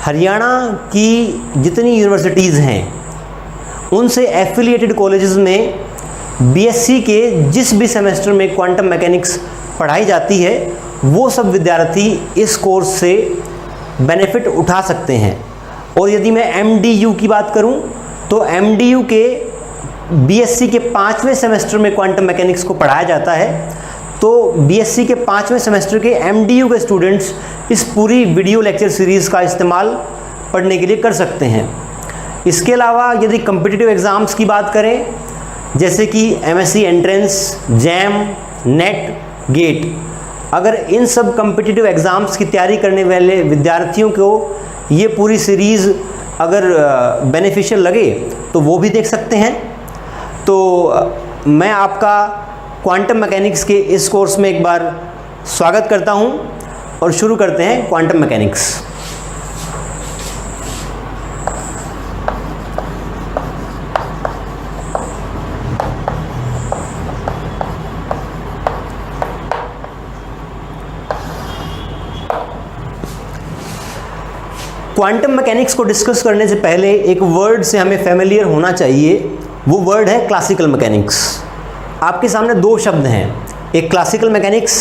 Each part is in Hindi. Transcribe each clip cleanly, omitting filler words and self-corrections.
हरियाणा की जितनी यूनिवर्सिटीज़ हैं उनसे एफिलिएटेड कॉलेजेस में बीएससी के जिस भी सेमेस्टर में क्वांटम मैकेनिक्स पढ़ाई जाती है वो सब विद्यार्थी इस कोर्स से बेनिफिट उठा सकते हैं। और यदि मैं एमडीयू की बात करूं तो एमडीयू के बीएससी के 5वें सेमेस्टर में क्वांटम मैकेनिक्स को पढ़ाया जाता है, तो बीएससी के 5वें सेमेस्टर के एमडीयू के स्टूडेंट्स इस पूरी वीडियो लेक्चर सीरीज़ का इस्तेमाल पढ़ने के लिए कर सकते हैं। इसके अलावा यदि कम्पिटिटिव एग्ज़ाम्स की बात करें जैसे कि MSc entrance, JAM, NET, GATE, अगर इन सब कम्पिटिटिव एग्ज़ाम्स की तैयारी करने वाले विद्यार्थियों को ये पूरी सीरीज़ अगर बेनिफिशियल लगे तो वो भी देख सकते हैं। तो मैं आपका क्वांटम मैकेनिक्स के इस कोर्स में एक बार स्वागत करता हूं और शुरू करते हैं क्वांटम मैकेनिक्स। क्वांटम मैकेनिक्स को डिस्कस करने से पहले एक वर्ड से हमें फैमिलियर होना चाहिए, वो वर्ड है क्लासिकल मैकेनिक्स। आपके सामने दो शब्द हैं, एक क्लासिकल मैकेनिक्स,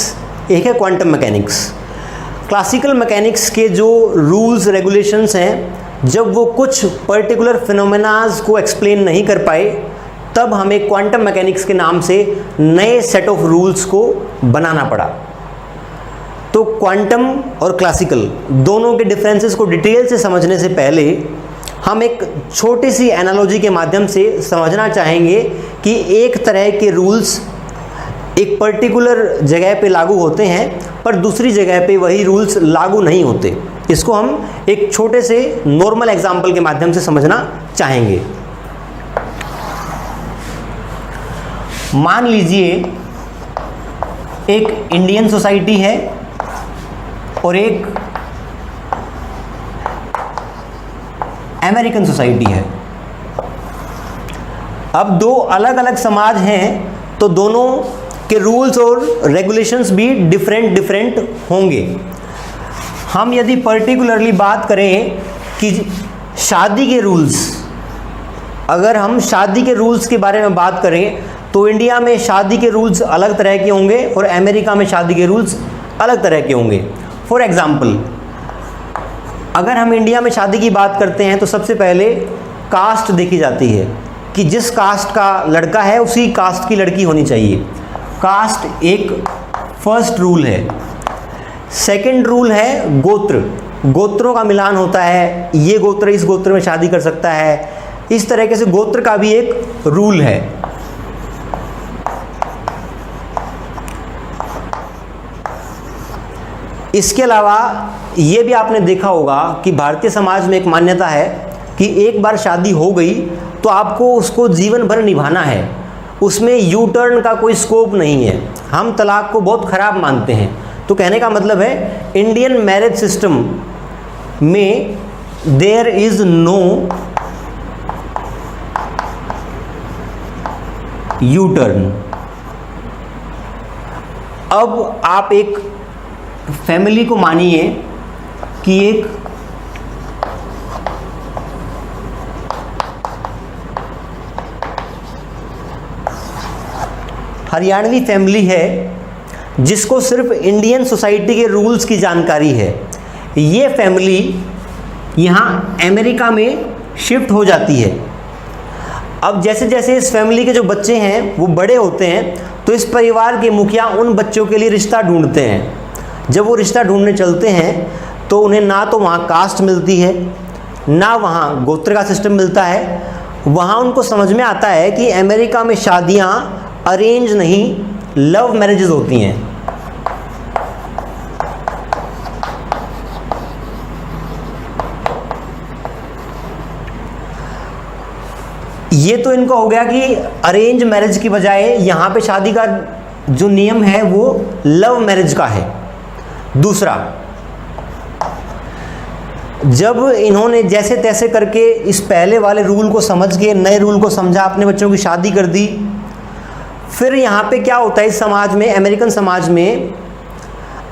एक है क्वांटम मैकेनिक्स। क्लासिकल मैकेनिक्स के जो रूल्स रेगुलेशंस हैं, जब वो कुछ पर्टिकुलर फिनोमेनाज को एक्सप्लेन नहीं कर पाए तब हमें क्वांटम मैकेनिक्स के नाम से नए सेट ऑफ रूल्स को बनाना पड़ा। तो क्वांटम और क्लासिकल दोनों के डिफरेंसेस को डिटेल से समझने से पहले हम एक छोटी सी एनालॉजी के माध्यम से समझना चाहेंगे कि एक तरह के रूल्स एक पर्टिकुलर जगह पे लागू होते हैं पर दूसरी जगह पे वही रूल्स लागू नहीं होते। इसको हम एक छोटे से नॉर्मल एग्जाम्पल के माध्यम से समझना चाहेंगे। मान लीजिए एक इंडियन सोसाइटी है और एक अमेरिकन सोसाइटी है। अब दो अलग अलग समाज हैं तो दोनों के रूल्स और रेगुलेशंस भी डिफरेंट होंगे। हम यदि पर्टिकुलरली बात करें कि शादी के रूल्स, अगर हम शादी के रूल्स के बारे में बात करें तो इंडिया में शादी के रूल्स अलग तरह के होंगे और अमेरिका में शादी के रूल्स अलग तरह के होंगे। फॉर एग्ज़ाम्पल, अगर हम इंडिया में शादी की बात करते हैं तो सबसे पहले कास्ट देखी जाती है कि जिस कास्ट का लड़का है उसी कास्ट की लड़की होनी चाहिए। कास्ट एक फर्स्ट रूल है। सेकंड रूल है गोत्र, गोत्रों का मिलान होता है, ये गोत्र इस गोत्र में शादी कर सकता है, इस तरीके से गोत्र का भी एक रूल है। इसके अलावा ये भी आपने देखा होगा कि भारतीय समाज में एक मान्यता है कि एक बार शादी हो गई तो आपको उसको जीवन भर निभाना है, उसमें यू टर्न का कोई स्कोप नहीं है। हम तलाक को बहुत ख़राब मानते हैं। तो कहने का मतलब है इंडियन मैरिज सिस्टम में there is no U turn. अब आप एक फैमिली को मानिए कि एक हरियाणवी फैमिली है जिसको सिर्फ इंडियन सोसाइटी के रूल्स की जानकारी है। ये फैमिली यहाँ अमेरिका में शिफ्ट हो जाती है। अब जैसे जैसे इस फैमिली के जो बच्चे हैं वो बड़े होते हैं तो इस परिवार के मुखिया उन बच्चों के लिए रिश्ता ढूंढते हैं। जब वो रिश्ता ढूंढने चलते हैं तो उन्हें ना तो वहाँ कास्ट मिलती है ना वहाँ गोत्र का सिस्टम मिलता है। वहाँ उनको समझ में आता है कि अमेरिका में शादियाँ अरेंज नहीं लव मैरिजेस होती हैं। ये तो इनको हो गया कि अरेंज मैरिज की बजाय यहाँ पे शादी का जो नियम है वो लव मैरिज का है। दूसरा, जब इन्होंने जैसे तैसे करके इस पहले वाले रूल को समझ के नए रूल को समझा, अपने बच्चों की शादी कर दी, फिर यहाँ पे क्या होता है इस समाज में, अमेरिकन समाज में,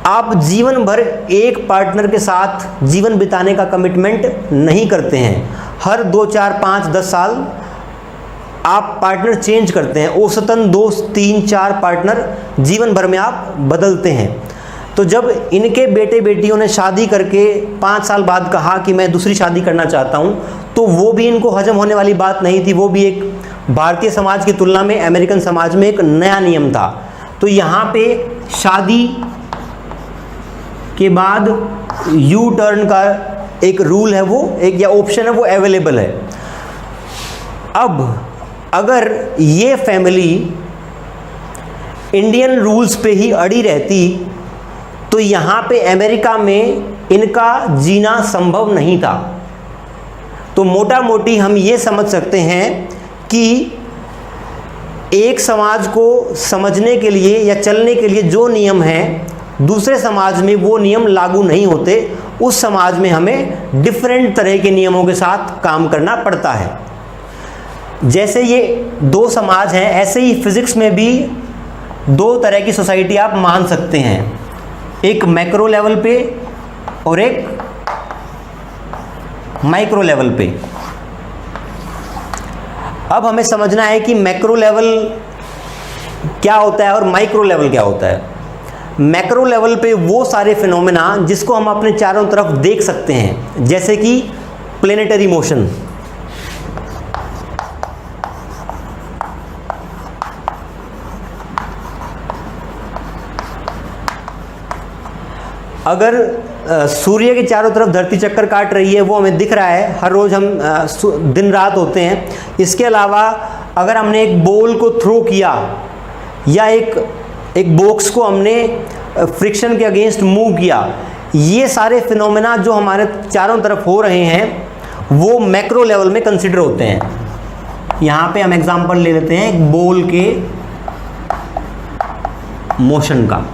आप जीवन भर एक पार्टनर के साथ जीवन बिताने का कमिटमेंट नहीं करते हैं। हर 2, 4, 5, 10 साल आप पार्टनर चेंज करते हैं। औसतन 2, 3, 4 पार्टनर जीवन भर में आप बदलते हैं। तो जब इनके बेटे बेटियों ने शादी करके 5 साल बाद कहा कि मैं दूसरी शादी करना चाहता हूँ, तो वो भी इनको हजम होने वाली बात नहीं थी। वो भी एक भारतीय समाज की तुलना में अमेरिकन समाज में एक नया नियम था। तो यहाँ पे शादी के बाद यू टर्न का एक रूल है, वो एक या ऑप्शन है, वो अवेलेबल है। अब अगर ये फैमिली इंडियन रूल्स पे ही अड़ी रहती तो यहाँ पे अमेरिका में इनका जीना संभव नहीं था। तो मोटा मोटी हम ये समझ सकते हैं कि एक समाज को समझने के लिए या चलने के लिए जो नियम हैं, दूसरे समाज में वो नियम लागू नहीं होते। उस समाज में हमें डिफरेंट तरह के नियमों के साथ काम करना पड़ता है। जैसे ये 2 समाज हैं, ऐसे ही फिजिक्स में भी 2 तरह की सोसाइटी आप मान सकते हैं, एक मैक्रो लेवल पे और एक माइक्रो लेवल पे। अब हमें समझना है कि मैक्रो लेवल क्या होता है और माइक्रो लेवल क्या होता है। मैक्रो लेवल पे वो सारे फिनोमेना जिसको हम अपने चारों तरफ देख सकते हैं, जैसे कि प्लेनेटरी मोशन, अगर सूर्य के चारों तरफ धरती चक्कर काट रही है, वो हमें दिख रहा है, हर रोज़ हम दिन रात होते हैं। इसके अलावा अगर हमने एक बॉल को थ्रो किया या एक बॉक्स को हमने फ्रिक्शन के अगेंस्ट मूव किया, ये सारे फिनोमेना जो हमारे चारों तरफ हो रहे हैं वो मैक्रो लेवल में कंसिडर होते हैं। यहाँ पे हम एग्जांपल ले लेते हैं एक बॉल के मोशन का।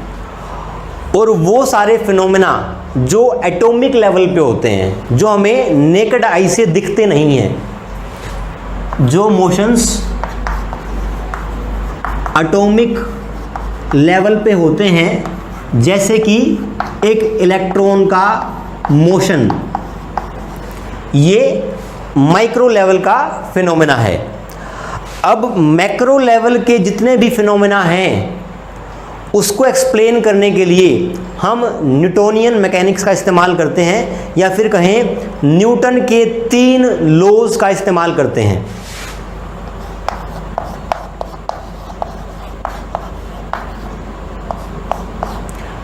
और वो सारे फिनोमेना जो एटॉमिक लेवल पे होते हैं, जो हमें नेकेड आई से दिखते नहीं हैं, जो मोशंस एटॉमिक लेवल पे होते हैं, जैसे कि एक इलेक्ट्रॉन का मोशन, ये माइक्रो लेवल का फिनोमेना है। अब मैक्रो लेवल के जितने भी फिनोमेना हैं उसको एक्सप्लेन करने के लिए हम न्यूटोनियन मैकेनिक्स का इस्तेमाल करते हैं, या फिर कहें न्यूटन के 3 लॉज का इस्तेमाल करते हैं।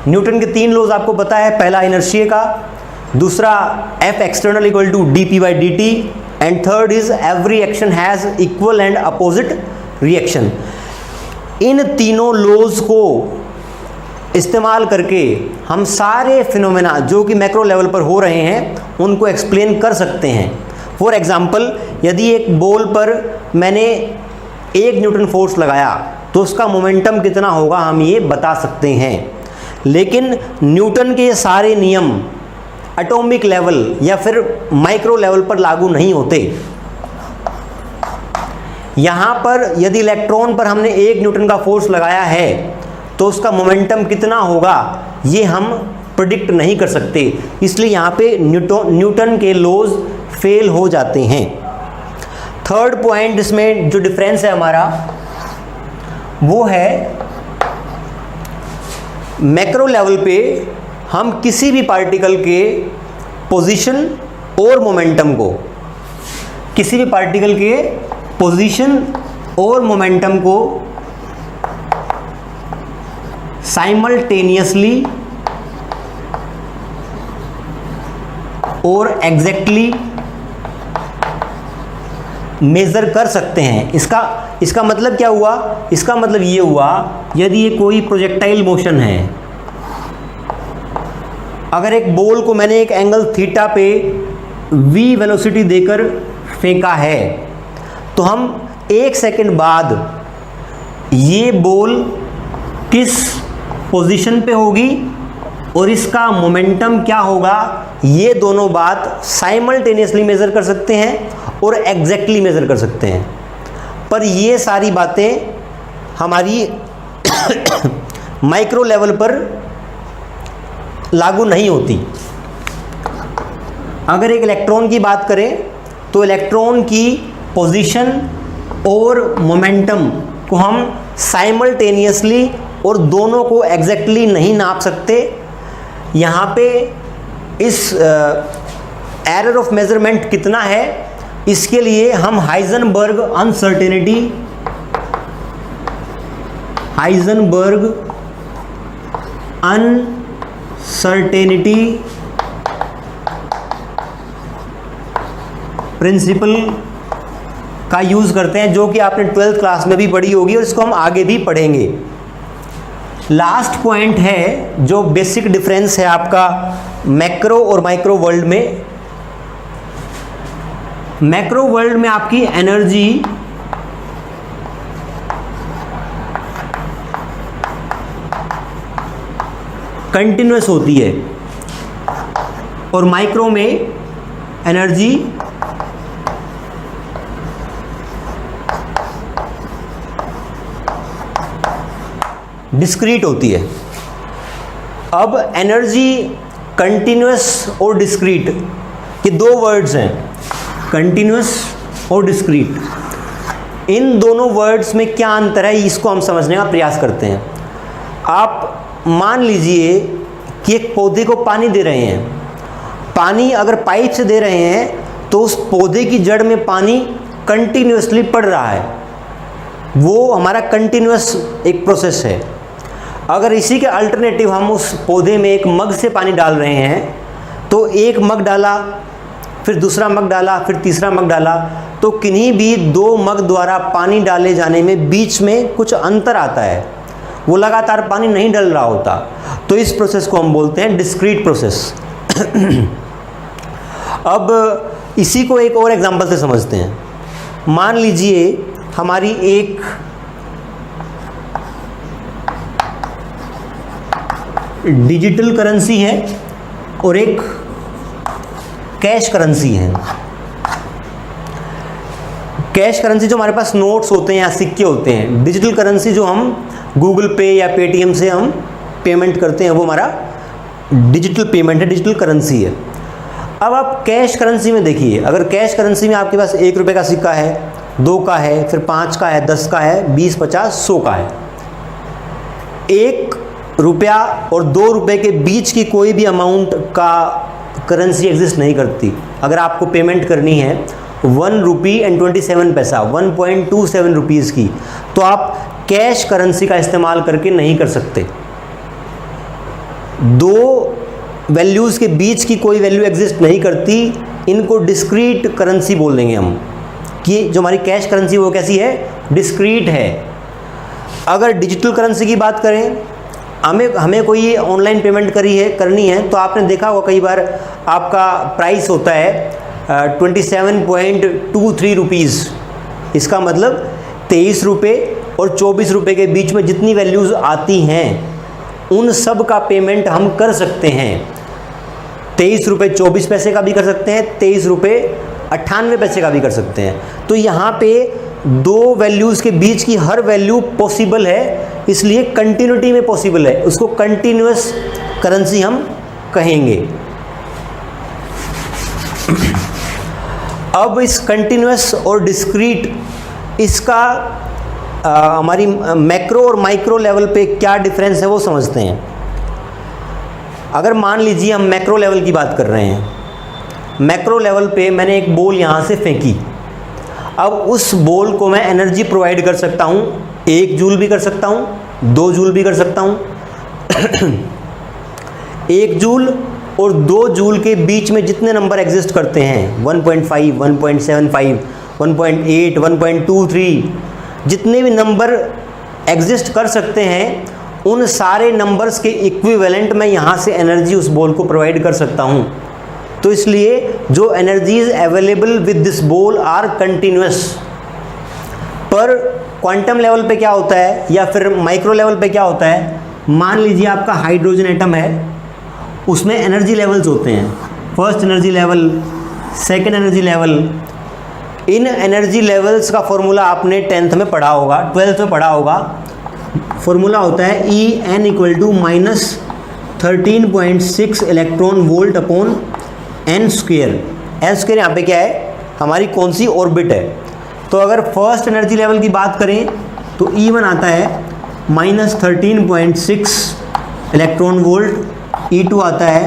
न्यूटन के 3 लॉज आपको पता है, पहला इनर्शिया का, दूसरा F external equal to dp/dt, and third is every action has equal and opposite reaction. इन तीनों लॉज को इस्तेमाल करके हम सारे फिनोमेना जो कि मैक्रो लेवल पर हो रहे हैं उनको एक्सप्लेन कर सकते हैं। फॉर एग्जांपल, यदि एक बॉल पर मैंने 1 न्यूटन फोर्स लगाया तो उसका मोमेंटम कितना होगा हम ये बता सकते हैं। लेकिन न्यूटन के सारे नियम एटॉमिक लेवल या फिर माइक्रो लेवल पर लागू नहीं होते। यहाँ पर यदि इलेक्ट्रॉन पर हमने 1 न्यूटन का फोर्स लगाया है तो उसका मोमेंटम कितना होगा ये हम प्रेडिक्ट नहीं कर सकते, इसलिए यहाँ पे न्यूटन के लॉज फेल हो जाते हैं। थर्ड पॉइंट इसमें जो डिफरेंस है हमारा वो है मैक्रो लेवल पे हम किसी भी पार्टिकल के पोजीशन और मोमेंटम को, किसी भी पार्टिकल के पोजीशन और मोमेंटम को साइमल्टेनियसली और एग्जैक्टली मेज़र कर सकते हैं। इसका मतलब क्या हुआ? इसका मतलब ये हुआ, यदि ये कोई प्रोजेक्टाइल मोशन है, अगर एक बॉल को मैंने एक एंगल थीटा पे v वेलोसिटी देकर फेंका है तो हम 1 सेकंड बाद ये बॉल किस पोजीशन पे होगी और इसका मोमेंटम क्या होगा, ये दोनों बात साइमल्टेनियसली मेज़र कर सकते हैं और एग्जैक्टली मेज़र कर सकते हैं। पर ये सारी बातें हमारी माइक्रो लेवल पर लागू नहीं होती। अगर एक इलेक्ट्रॉन की बात करें तो इलेक्ट्रॉन की पोजीशन और मोमेंटम को हम साइमल्टेनियसली और दोनों को एग्जैक्टली नहीं नाप सकते। यहाँ पे इस एरर ऑफ मेजरमेंट कितना है, इसके लिए हम हाइजेनबर्ग अनसर्टेनिटी प्रिंसिपल का यूज़ करते हैं, जो कि आपने 12th क्लास में भी पढ़ी होगी और इसको हम आगे भी पढ़ेंगे। लास्ट पॉइंट है जो बेसिक डिफरेंस है आपका मैक्रो और माइक्रो वर्ल्ड में। मैक्रो वर्ल्ड में आपकी एनर्जी कंटिन्यूअस होती है और माइक्रो में एनर्जी डिस्क्रीट होती है। अब एनर्जी कंटिन्यूअस और डिस्क्रीट ये दो वर्ड्स हैं, कंटिन्यूअस और डिस्क्रीट। इन दोनों वर्ड्स में क्या अंतर है इसको हम समझने का प्रयास करते हैं। आप मान लीजिए कि एक पौधे को पानी दे रहे हैं, पानी अगर पाइप से दे रहे हैं तो उस पौधे की जड़ में पानी कंटिन्यूअसली पड़ रहा है, वो हमारा कंटिन्यूअस एक प्रोसेस है। अगर इसी के अल्टरनेटिव हम उस पौधे में एक मग से पानी डाल रहे हैं तो एक मग डाला, फिर दूसरा मग डाला, फिर तीसरा मग डाला, तो किन्हीं भी दो मग द्वारा पानी डाले जाने में बीच में कुछ अंतर आता है, वो लगातार पानी नहीं डल रहा होता। तो इस प्रोसेस को हम बोलते हैं डिस्क्रीट प्रोसेस। अब इसी को एक और एग्जांपल से समझते हैं। मान लीजिए हमारी एक डिजिटल करेंसी है और एक कैश करेंसी है। कैश करेंसी जो हमारे पास नोट्स होते हैं या सिक्के होते हैं, डिजिटल करेंसी जो हम गूगल पे या पेटीएम से हम पेमेंट करते हैं, वो हमारा डिजिटल पेमेंट है, डिजिटल करेंसी है। अब आप कैश करेंसी में देखिए, अगर कैश करेंसी में आपके पास 1 रुपये का सिक्का है, 2 का है, फिर 5 का है, 10 का है, 20, 50, 100 का है। 1 रुपया और 2 रुपये के बीच की कोई भी अमाउंट का करेंसी एग्जिस्ट नहीं करती। अगर आपको पेमेंट करनी है 1 रुपी एंड 27 पैसा, 1.27 रुपीज़ की, तो आप कैश करेंसी का इस्तेमाल करके नहीं कर सकते। दो वैल्यूज़ के बीच की कोई वैल्यू एग्जिस्ट नहीं करती, इनको डिस्क्रीट करेंसी बोल देंगे हम, कि जो हमारी कैश करेंसी वो कैसी है, डिस्क्रीट है। अगर डिजिटल करेंसी की बात करें, हमें कोई ऑनलाइन पेमेंट करनी है तो आपने देखा होगा कई बार आपका प्राइस होता है 27.23 रुपीज़। इसका मतलब 23 रुपये और 24 रुपये के बीच में जितनी वैल्यूज़ आती हैं उन सब का पेमेंट हम कर सकते हैं। 23 रुपये 24 पैसे का भी कर सकते हैं, 23 रुपये 98 पैसे का भी कर सकते हैं। तो यहाँ पे दो वैल्यूज़ के बीच की हर वैल्यू पॉसिबल है, इसलिए कंटिन्यूटी में पॉसिबल है, उसको कंटिन्यूअस करेंसी हम कहेंगे। अब इस कंटिन्यूअस और डिस्क्रीट, इसका हमारी मैक्रो और माइक्रो लेवल पे क्या डिफरेंस है वो समझते हैं। अगर मान लीजिए हम मैक्रो लेवल की बात कर रहे हैं, मैक्रो लेवल पे मैंने एक बॉल यहाँ से फेंकी, अब उस बॉल को मैं एनर्जी प्रोवाइड कर सकता हूँ, 1 जूल भी कर सकता हूँ, 2 जूल भी कर सकता हूँ। 1 जूल और 2 जूल के बीच में जितने नंबर एग्जिस्ट करते हैं, 1.5, 1.75, 1.8, 1.23, जितने भी नंबर एग्जिस्ट कर सकते हैं, उन सारे नंबर्स के इक्विवेलेंट मैं यहाँ से एनर्जी उस बॉल को प्रोवाइड कर सकता हूँ। तो इसलिए जो energies available with this ball are continuous. पर क्वांटम लेवल पे क्या होता है या फिर माइक्रो लेवल पे क्या होता है, मान लीजिए आपका हाइड्रोजन एटम है, उसमें एनर्जी लेवल्स होते हैं, first energy level, second energy level. इन एनर्जी लेवल्स का फॉर्मूला आपने 10th में पढ़ा होगा, 12th में पढ़ा होगा। फॉर्मूला होता है EN = 13.6 electron volt upon N square. N square यहाँ पे क्या है, हमारी कौन सी ऑर्बिट है। तो अगर फर्स्ट एनर्जी लेवल की बात करें तो E1 आता है -13.6 इलेक्ट्रॉन वोल्ट, E2 आता है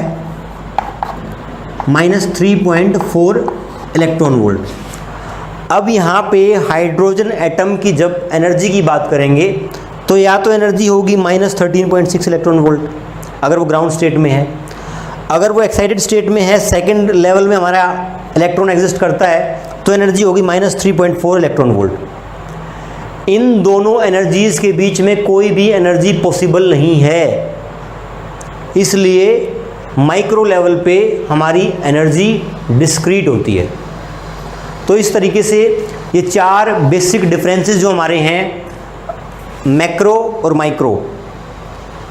-3.4 इलेक्ट्रॉन वोल्ट। अब यहाँ पे हाइड्रोजन एटम की जब एनर्जी की बात करेंगे तो या तो एनर्जी होगी -13.6 इलेक्ट्रॉन वोल्ट अगर वो ग्राउंड स्टेट में है, अगर वो एक्साइटेड स्टेट में है, सेकंड लेवल में हमारा इलेक्ट्रॉन एग्जिस्ट करता है, तो एनर्जी होगी -3.4 इलेक्ट्रॉन वोल्ट। इन दोनों एनर्जीज़ के बीच में कोई भी एनर्जी पॉसिबल नहीं है, इसलिए माइक्रो लेवल पे हमारी एनर्जी डिस्क्रीट होती है। तो इस तरीके से ये चार बेसिक डिफरेंसेस जो हमारे हैं, मैक्रो और माइक्रो,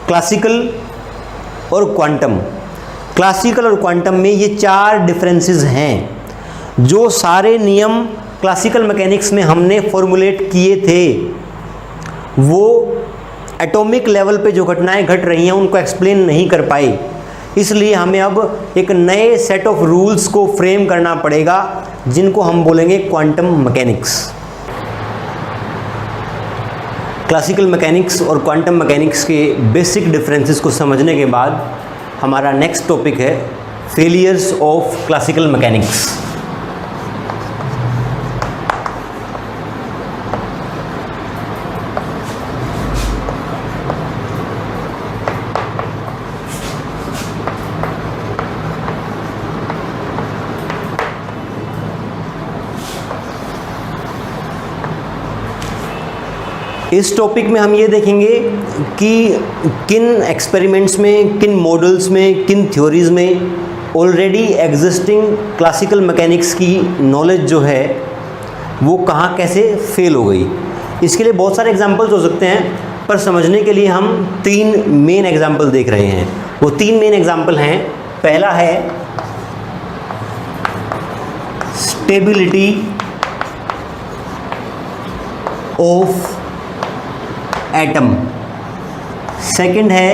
क्लासिकल और क्वांटम, क्लासिकल और क्वांटम में ये चार डिफरेंसेस हैं जो सारे नियम क्लासिकल मैकेनिक्स में हमने फॉर्मुलेट किए थे। वो एटॉमिक लेवल पे जो घटनाएं घट रही हैं उनको एक्सप्लेन नहीं कर पाए, इसलिए हमें अब एक नए सेट ऑफ रूल्स को फ्रेम करना पड़ेगा जिनको हम बोलेंगे क्वांटम मैकेनिक्स। क्लासिकल मैकेनिक्स और क्वांटम मैकेनिक्स के बेसिक डिफरेंसेस को समझने के बाद हमारा नेक्स्ट टॉपिक है फेलियर्स ऑफ क्लासिकल मैकेनिक्स। इस टॉपिक में हम ये देखेंगे कि किन एक्सपेरिमेंट्स में, किन मॉडल्स में, किन थ्योरीज़ में ऑलरेडी एग्जिस्टिंग क्लासिकल मैकेनिक्स की नॉलेज जो है वो कहाँ कैसे फेल हो गई। इसके लिए बहुत सारे एग्जांपल्स हो सकते हैं, पर समझने के लिए हम तीन मेन एग्जांपल देख रहे हैं। वो तीन मेन एग्जांपल हैं, पहला है स्टेबिलिटी ऑफ एटम, सेकंड है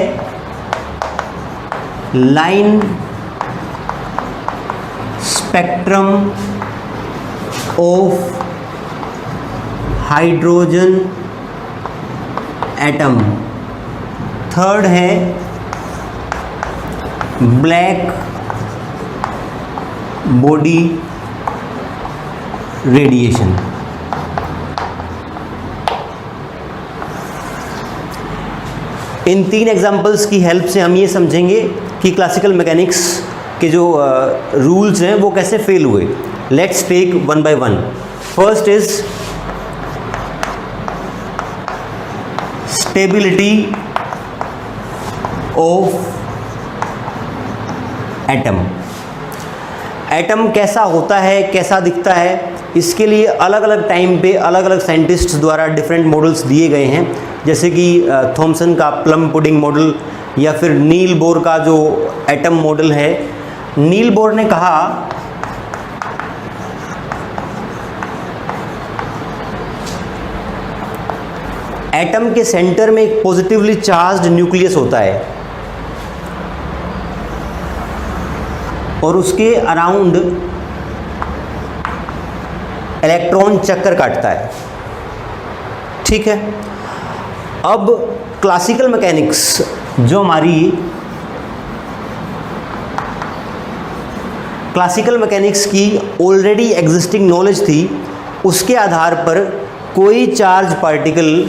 line spectrum of hydrogen atom, third है ब्लैक बॉडी रेडिएशन। इन तीन एग्जाम्पल्स की हेल्प से हम ये समझेंगे कि क्लासिकल मैकेनिक्स के जो रूल्स हैं वो कैसे फेल हुए। Let's take one by one. First is stability of atom. Atom कैसा होता है, कैसा दिखता है, इसके लिए अलग अलग टाइम पे अलग अलग साइंटिस्ट्स द्वारा डिफरेंट मॉडल्स दिए गए हैं, जैसे कि थॉमसन का प्लम पुडिंग मॉडल या फिर नील बोर का जो एटम मॉडल है। नील बोर ने कहा एटम के सेंटर में एक पॉजिटिवली चार्ज्ड न्यूक्लियस होता है और उसके अराउंड इलेक्ट्रॉन चक्कर काटता है। ठीक है, अब क्लासिकल मैकेनिक्स जो हमारी क्लासिकल मैकेनिक्स की ऑलरेडी एग्जिस्टिंग नॉलेज थी, उसके आधार पर कोई चार्ज पार्टिकल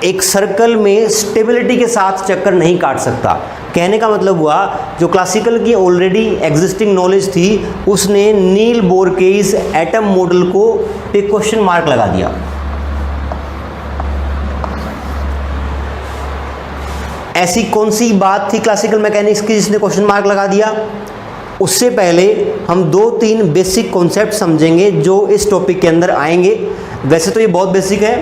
एक सर्कल में स्टेबिलिटी के साथ चक्कर नहीं काट सकता। कहने का मतलब हुआ जो क्लासिकल की ऑलरेडी एग्जिस्टिंग नॉलेज थी उसने नील बोर के इस एटम मॉडल को एक क्वेश्चन मार्क लगा दिया। ऐसी कौन सी बात थी क्लासिकल मैकेनिक्स की जिसने क्वेश्चन मार्क लगा दिया? उससे पहले हम दो तीन बेसिक कॉन्सेप्ट समझेंगे जो इस टॉपिक के अंदर आएंगे। वैसे तो ये बहुत बेसिक है,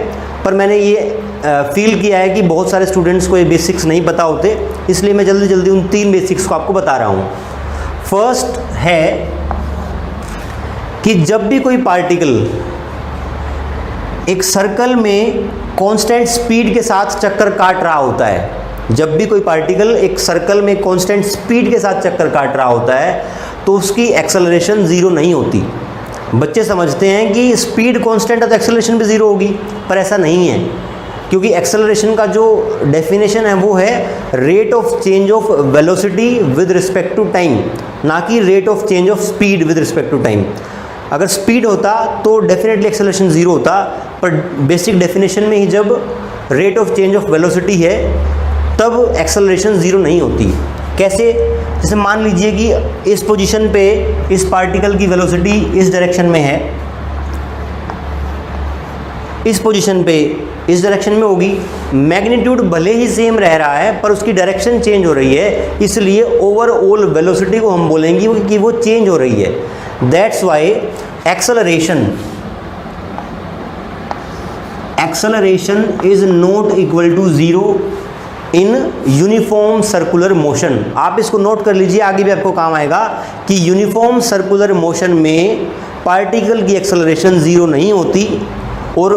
पर मैंने ये फील किया है कि बहुत सारे स्टूडेंट्स को ये बेसिक्स नहीं पता होते, इसलिए मैं जल्दी जल्दी उन तीन बेसिक्स को आपको बता रहा हूँ। फर्स्ट है कि जब भी कोई पार्टिकल एक सर्कल में कांस्टेंट स्पीड के साथ चक्कर काट रहा होता है, जब भी कोई पार्टिकल एक सर्कल में कांस्टेंट स्पीड के साथ चक्कर काट रहा होता है तो उसकी एक्सेलरेशन ज़ीरो नहीं होती। बच्चे समझते हैं कि स्पीड कांस्टेंट है तो एक्सेलरेशन भी ज़ीरो होगी, पर ऐसा नहीं है, क्योंकि एक्सेलरेशन का जो डेफिनेशन है वो है rate of change of velocity with respect to time, ना कि rate of change of speed with respect to time. अगर स्पीड होता तो डेफिनेटली एक्सेलरेशन ज़ीरो होता, पर बेसिक डेफिनेशन में ही जब rate of change of velocity है तब एक्सेलरेशन ज़ीरो नहीं होती। कैसे? जैसे मान लीजिए कि इस पोजीशन पे इस पार्टिकल की वेलोसिटी इस डायरेक्शन में है, इस पोजीशन पे इस डायरेक्शन में होगी, मैग्नीट्यूड भले ही सेम रह रहा है पर उसकी डायरेक्शन चेंज हो रही है, इसलिए ओवरऑल वेलोसिटी को हम बोलेंगे कि वो चेंज हो रही है। That's why acceleration is not equal to zero in uniform circular motion. आप इसको नोट कर लीजिए, आगे भी आपको काम आएगा कि यूनिफॉर्म सर्कुलर मोशन में पार्टिकल की एक्सेलरेशन ज़ीरो नहीं होती और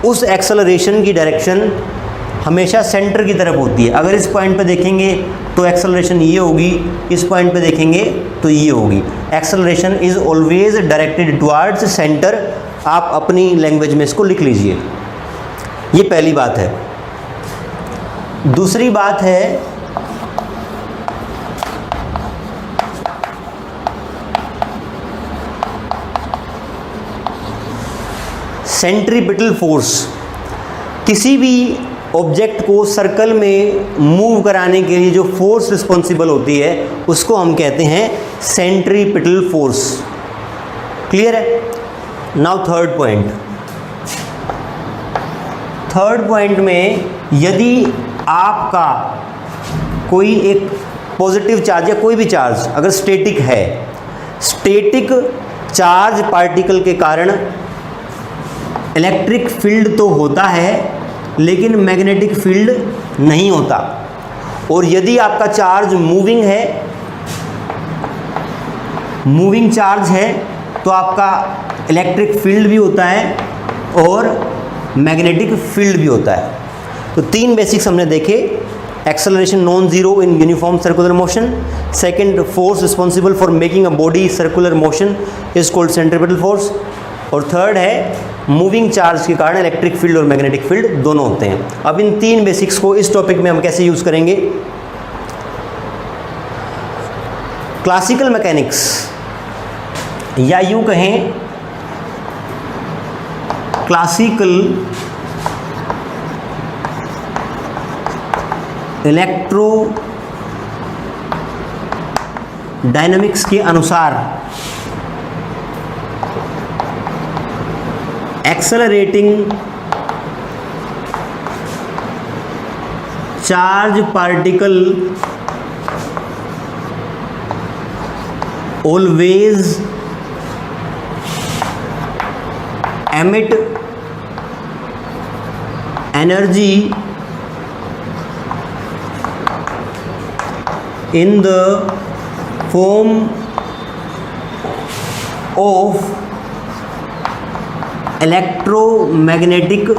उस एक्सेलरेशन की डायरेक्शन हमेशा सेंटर की तरफ होती है। अगर इस पॉइंट पे देखेंगे तो एक्सेलरेशन ये होगी, इस पॉइंट पे देखेंगे तो ये होगी। Acceleration is always directed towards centre. आप अपनी लैंग्वेज में इसको लिख लीजिए। ये पहली बात है। दूसरी बात है सेंट्रीपिटल फोर्स। किसी भी ऑब्जेक्ट को सर्कल में मूव कराने के लिए जो फोर्स रिस्पॉन्सिबल होती है उसको हम कहते हैं सेंट्रीपिटल फोर्स। क्लियर है? नाउ थर्ड पॉइंट में यदि आपका कोई एक पॉजिटिव चार्ज या कोई भी चार्ज अगर स्टैटिक है, स्टैटिक चार्ज पार्टिकल के कारण इलेक्ट्रिक फील्ड तो होता है लेकिन मैग्नेटिक फील्ड नहीं होता। और यदि आपका चार्ज मूविंग चार्ज है तो आपका इलेक्ट्रिक फील्ड भी होता है और मैग्नेटिक फील्ड भी होता है। तो तीन बेसिक्स हमने देखे। Acceleration non zero in uniform circular motion, second force responsible for making a body circular motion is called centripetal force, और थर्ड है मूविंग चार्ज के कारण इलेक्ट्रिक फील्ड और मैग्नेटिक फील्ड दोनों होते हैं। अब इन तीन बेसिक्स को इस टॉपिक में हम कैसे यूज़ करेंगे? क्लासिकल मैकेनिक्स या यूँ कहें क्लासिकल इलेक्ट्रो डायनामिक्स के अनुसार accelerating charge particle always emit energy in the form of electromagnetic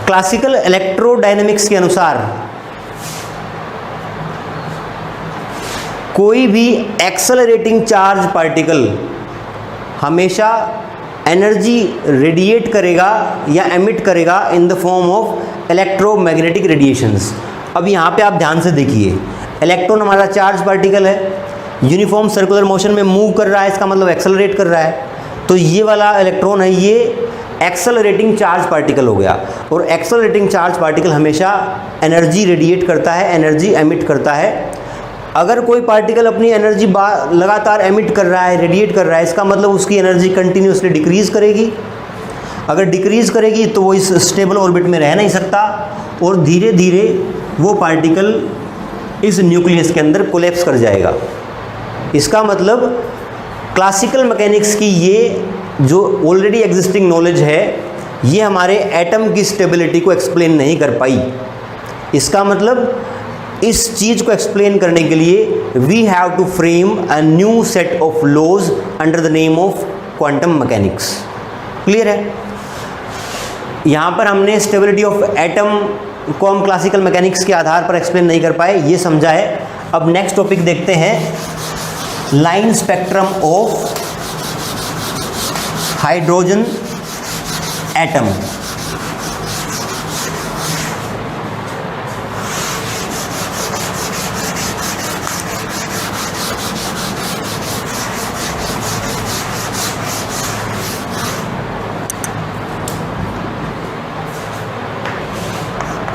classical electrodynamics के अनुसार कोई भी एक्सेलरेटिंग चार्ज पार्टिकल हमेशा एनर्जी रेडिएट करेगा या एमिट करेगा in the form of electromagnetic radiations. अब यहाँ पे आप ध्यान से देखिए, इलेक्ट्रॉन हमारा चार्ज पार्टिकल है, यूनिफॉर्म सर्कुलर मोशन में मूव कर रहा है, इसका मतलब एक्सेलरेट कर रहा है। तो ये वाला इलेक्ट्रॉन है, ये एक्सेलरेटिंग चार्ज पार्टिकल हो गया। और एक्सेलरेटिंग चार्ज पार्टिकल हमेशा एनर्जी रेडिएट करता है, एनर्जी एमिट करता है। अगर कोई पार्टिकल अपनी एनर्जी लगातार एमिट कर रहा है, रेडिएट कर रहा है, इसका मतलब उसकी एनर्जी कंटिन्यूसली डिक्रीज करेगी। अगर डिक्रीज करेगी तो वो इस स्टेबल ऑर्बिट में रह नहीं सकता और धीरे धीरे वो पार्टिकल इस न्यूक्लियस के अंदर कोलैप्स कर जाएगा। इसका मतलब क्लासिकल मैकेनिक्स की ये जो ऑलरेडी एग्जिस्टिंग नॉलेज है, ये हमारे एटम की स्टेबिलिटी को एक्सप्लेन नहीं कर पाई। इसका मतलब इस चीज़ को एक्सप्लेन करने के लिए we have to frame a new set of laws under the name of quantum mechanics. Clear है? यहाँ पर हमने स्टेबिलिटी ऑफ एटम को हम क्लासिकल मैकेनिक्स के आधार पर एक्सप्लेन नहीं कर पाए, ये समझा है। अब नेक्स्ट टॉपिक देखते हैं, line spectrum of hydrogen atom.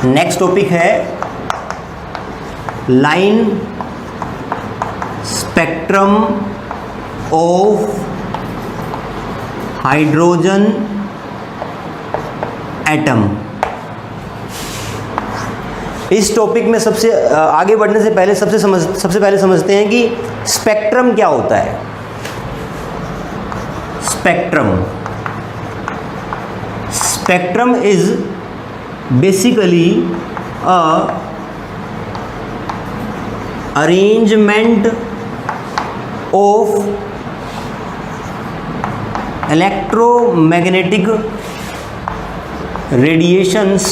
Next topic है line spectrum of hydrogen atom. इस टॉपिक में सबसे आगे बढ़ने से पहले सबसे पहले समझते हैं कि स्पेक्ट्रम क्या होता है। Spectrum is basically a arrangement of electromagnetic radiations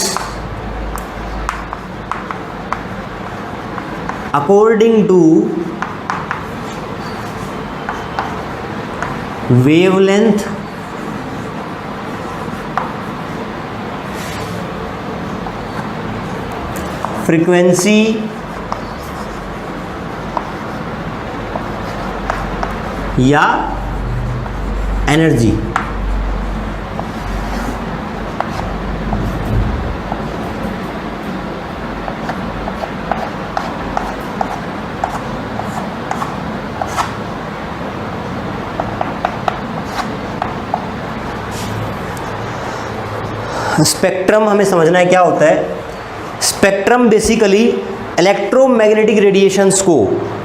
according to wavelength, frequency या एनर्जी। स्पेक्ट्रम हमें समझना है क्या होता है। स्पेक्ट्रम बेसिकली इलेक्ट्रोमैग्नेटिक रेडिएशंस को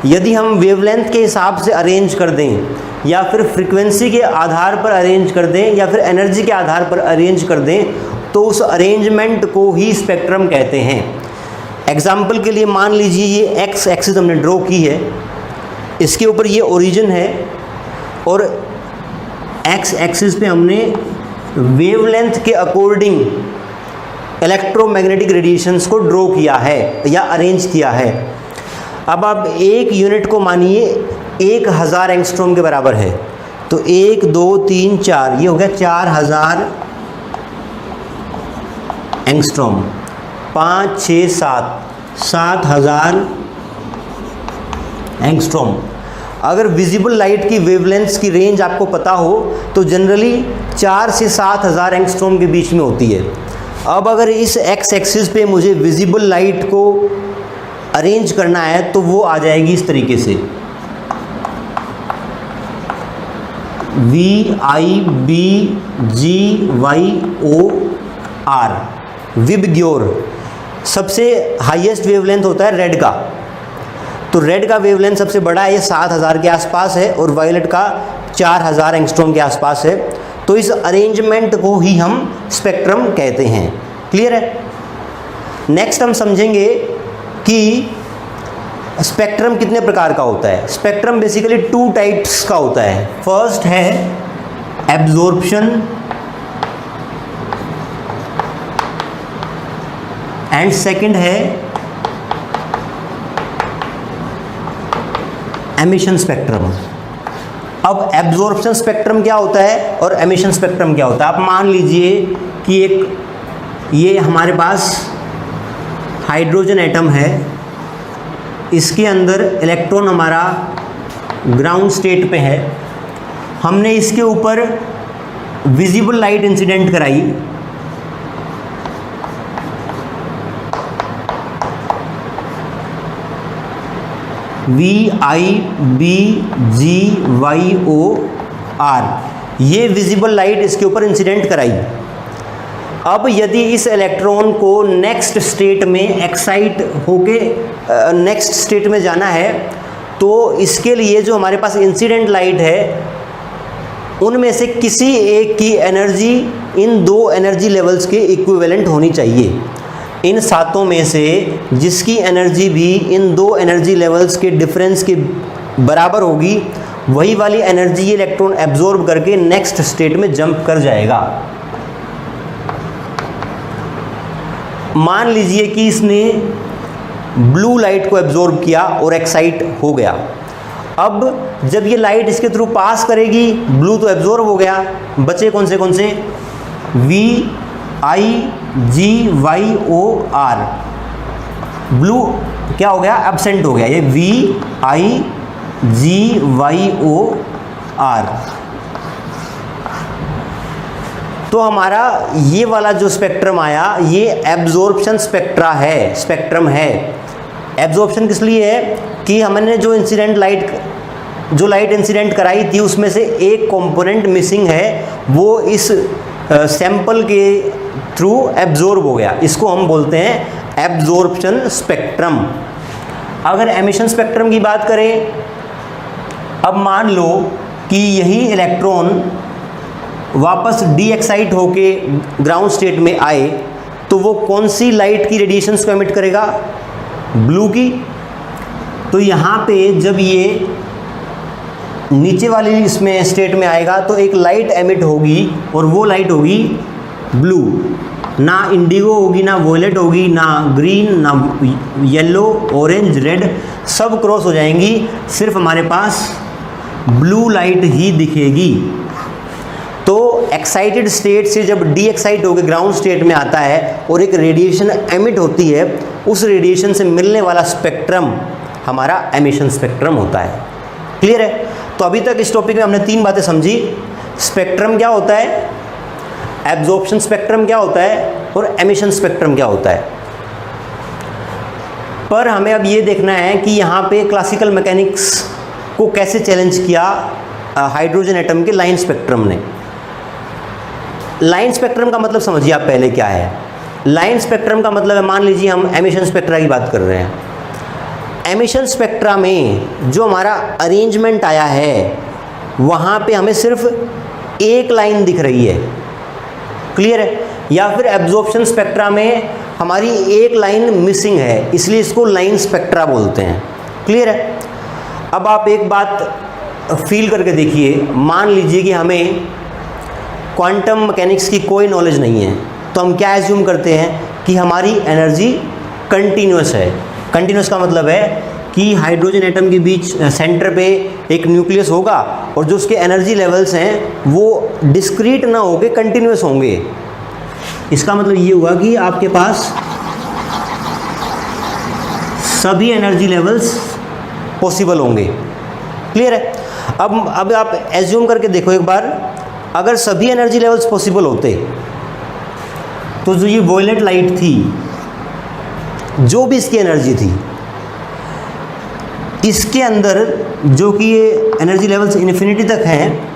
यदि हम वेवलेंथ के हिसाब से अरेंज कर दें या फिर फ्रीक्वेंसी के आधार पर अरेंज कर दें या फिर एनर्जी के आधार पर अरेंज कर दें तो उस अरेंजमेंट को ही स्पेक्ट्रम कहते हैं। एग्जाम्पल के लिए मान लीजिए ये एक्स एक्सिस हमने ड्रॉ की है, इसके ऊपर ये ओरिजिन है और एक्स एक्सिस पे हमने वेवलेंथ के अकॉर्डिंग इलेक्ट्रोमैग्नेटिक रेडिएशंस को ड्रॉ किया है या अरेंज किया है। अब आप एक यूनिट को मानिए 1000 एंगस्ट्रॉम के बराबर है, तो 1 2 3 4 ये हो गया 4000 एंगस्ट्रॉम, 5 6 7 7000 एंगस्ट्रॉम। अगर विजिबल लाइट की वेवलेंथ्स की रेंज आपको पता हो तो जनरली 4 से 7000 एंगस्ट्रॉम के बीच में होती है। अब अगर इस एक्स एक्सिस पे मुझे विजिबल लाइट को अरेंज करना है तो वो आ जाएगी इस तरीके से, VIBGYOR, विबग्योर। सबसे हाईएस्ट वेवलेंथ होता है रेड का, तो रेड का वेवलेंथ सबसे बड़ा है, ये 7000 के आसपास है और वायलेट का 4000 एंगस्ट्रॉम के आसपास है। तो इस अरेंजमेंट को ही हम स्पेक्ट्रम कहते हैं। क्लियर है? नेक्स्ट हम समझेंगे कि स्पेक्ट्रम कितने प्रकार का होता है। स्पेक्ट्रम बेसिकली 2 टाइप्स का होता है। फर्स्ट है एब्जॉर्प्शन एंड सेकंड है एमिशन स्पेक्ट्रम। अब एब्जॉर्प्शन स्पेक्ट्रम क्या होता है और एमिशन स्पेक्ट्रम क्या होता है। आप मान लीजिए कि ये हमारे पास हाइड्रोजन एटम है, इसके अंदर इलेक्ट्रॉन हमारा ग्राउंड स्टेट पे है, हमने इसके ऊपर विजिबल लाइट इंसिडेंट कराई, VIBGYOR, ये विजिबल लाइट इसके ऊपर इंसिडेंट कराई। अब यदि इस इलेक्ट्रॉन को नेक्स्ट स्टेट में एक्साइट होके नेक्स्ट स्टेट में जाना है तो इसके लिए जो हमारे पास इंसिडेंट लाइट है उनमें से किसी एक की एनर्जी इन 2 एनर्जी लेवल्स के इक्विवेलेंट होनी चाहिए। इन सातों में से जिसकी एनर्जी भी इन 2 एनर्जी लेवल्स के डिफरेंस के बराबर होगी वही वाली एनर्जी ये इलेक्ट्रॉन एब्जॉर्ब करके नेक्स्ट स्टेट में जंप कर जाएगा। मान लीजिए कि इसने ब्लू लाइट को एब्जॉर्ब किया और एक्साइट हो गया। अब जब ये लाइट इसके थ्रू पास करेगी, ब्लू तो एब्जॉर्ब हो गया, बचे कौन से V I G Y O R, blue क्या हो गया, एब्सेंट हो गया, ये V I G Y O R। तो हमारा ये वाला जो स्पेक्ट्रम आया ये एब्जॉर्प्शन स्पेक्ट्रम है। एब्जॉर्प्शन किस लिए है कि हमने जो लाइट इंसिडेंट कराई थी उसमें से एक कंपोनेंट मिसिंग है, वो इस सैंपल के थ्रू एब्जॉर्ब हो गया। इसको हम बोलते हैं एब्जॉर्प्शन स्पेक्ट्रम। अगर एमिशन स्पेक्ट्रम की बात करें, अब मान लो कि यही इलेक्ट्रॉन वापस डी एक्साइट होके ग्राउंड स्टेट में आए, तो वो कौन सी लाइट की रेडिएशंस को एमिट करेगा, ब्लू की। तो यहाँ पे जब ये नीचे वाली इसमें स्टेट में आएगा तो एक लाइट एमिट होगी और वो लाइट होगी ब्लू, ना इंडिगो होगी, ना वोलेट होगी, ना ग्रीन, ना येलो, ऑरेंज, रेड, सब क्रॉस हो जाएंगी, सिर्फ हमारे पास ब्लू लाइट ही दिखेगी। तो एक्साइटेड स्टेट से जब डी एक्साइट होकर ग्राउंड स्टेट में आता है और एक रेडिएशन एमिट होती है, उस रेडिएशन से मिलने वाला स्पेक्ट्रम हमारा एमिशन स्पेक्ट्रम होता है। क्लियर है? तो अभी तक इस टॉपिक में हमने 3 बातें समझी। स्पेक्ट्रम क्या होता है, एब्जॉर्प्शन स्पेक्ट्रम क्या होता है और एमिशन स्पेक्ट्रम क्या होता है। पर हमें अब ये देखना है कि यहाँ पे क्लासिकल मैकेनिक्स को कैसे चैलेंज किया हाइड्रोजन एटम के लाइन स्पेक्ट्रम ने। लाइन स्पेक्ट्रम का मतलब समझिए आप पहले क्या है। लाइन स्पेक्ट्रम का मतलब है, मान लीजिए हम एमिशन स्पेक्ट्रा की बात कर रहे हैं। एमिशन स्पेक्ट्रा में जो हमारा अरेंजमेंट आया है वहाँ पे हमें सिर्फ एक लाइन दिख रही है। क्लियर है? या फिर एब्जॉर्प्शन स्पेक्ट्रा में हमारी एक लाइन मिसिंग है, इसलिए इसको लाइन स्पेक्ट्रा बोलते हैं। क्लियर है? अब आप एक बात फील करके देखिए, मान लीजिए कि हमें क्वांटम मैकेनिक्स की कोई नॉलेज नहीं है, तो हम क्या एज्यूम करते हैं कि हमारी एनर्जी कंटिन्यूस है। कंटिन्यूस का मतलब है कि हाइड्रोजन एटम के बीच सेंटर पे एक न्यूक्लियस होगा और जो उसके एनर्जी लेवल्स हैं वो डिस्क्रीट ना होके कंटिन्यूस होंगे। इसका मतलब ये हुआ कि आपके पास सभी एनर्जी लेवल्स पॉसिबल होंगे। क्लियर है? अब आप एज्यूम करके देखो एक बार, अगर सभी एनर्जी लेवल्स पॉसिबल होते तो जो ये वॉयलेट लाइट थी, जो भी इसकी एनर्जी थी, इसके अंदर जो कि ये एनर्जी लेवल्स इन्फिनिटी तक हैं,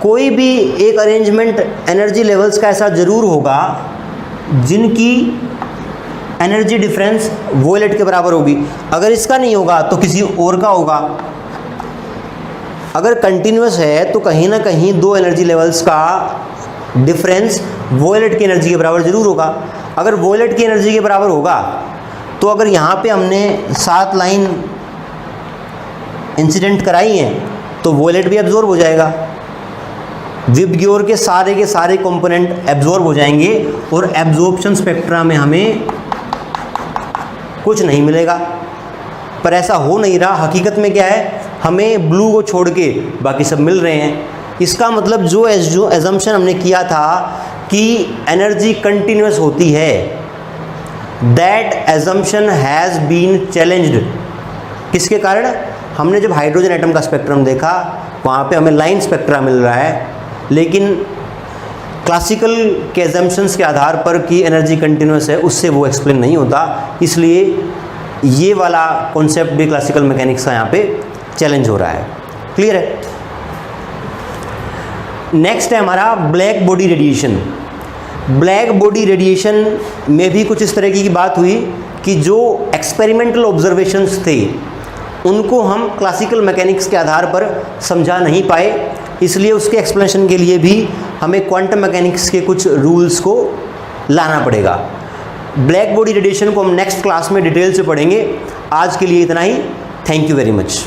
कोई भी एक अरेंजमेंट एनर्जी लेवल्स का ऐसा ज़रूर होगा जिनकी एनर्जी डिफरेंस वॉयलेट के बराबर होगी। अगर इसका नहीं होगा तो किसी और का होगा। अगर कंटिन्यूस है तो कहीं ना कहीं 2 एनर्जी लेवल्स का डिफरेंस वॉयलेट की एनर्जी के बराबर ज़रूर होगा। अगर वॉयलेट की एनर्जी के बराबर होगा तो अगर यहाँ पे हमने 7 लाइन इंसिडेंट कराई हैं तो वॉयलेट भी एब्जॉर्ब हो जाएगा। विबग्योर के सारे कंपोनेंट एब्जॉर्ब हो जाएंगे और एब्जॉर्प्शन स्पेक्ट्रा में हमें कुछ नहीं मिलेगा। पर ऐसा हो नहीं रहा। हकीकत में क्या है, हमें ब्लू को छोड़ के बाकी सब मिल रहे हैं। इसका मतलब जो एजम्पशन हमने किया था कि एनर्जी कंटिन्यूस होती है, that assumption has been challenged. किसके कारण? हमने जब हाइड्रोजन एटम का स्पेक्ट्रम देखा वहाँ पे हमें लाइन स्पेक्ट्रा मिल रहा है, लेकिन क्लासिकल के एजम्पशंस के आधार पर कि एनर्जी कंटिन्यूस है उससे वो एक्सप्लेन नहीं होता। इसलिए ये वाला कॉन्सेप्ट भी क्लासिकल मैकेनिक्स का यहाँ पे चैलेंज हो रहा है। क्लियर है? नेक्स्ट है हमारा black body radiation. Black body radiation में भी कुछ इस तरह की बात हुई कि जो एक्सपेरिमेंटल ऑब्जर्वेशंस थे उनको हम क्लासिकल मैकेनिक्स के आधार पर समझा नहीं पाए, इसलिए उसके एक्सप्लेनेशन के लिए भी हमें क्वांटम मैकेनिक्स के कुछ रूल्स को लाना पड़ेगा। ब्लैक बॉडी रेडिएशन को हम नेक्स्ट क्लास में डिटेल से पढ़ेंगे। आज के लिए इतना ही। Thank you very much.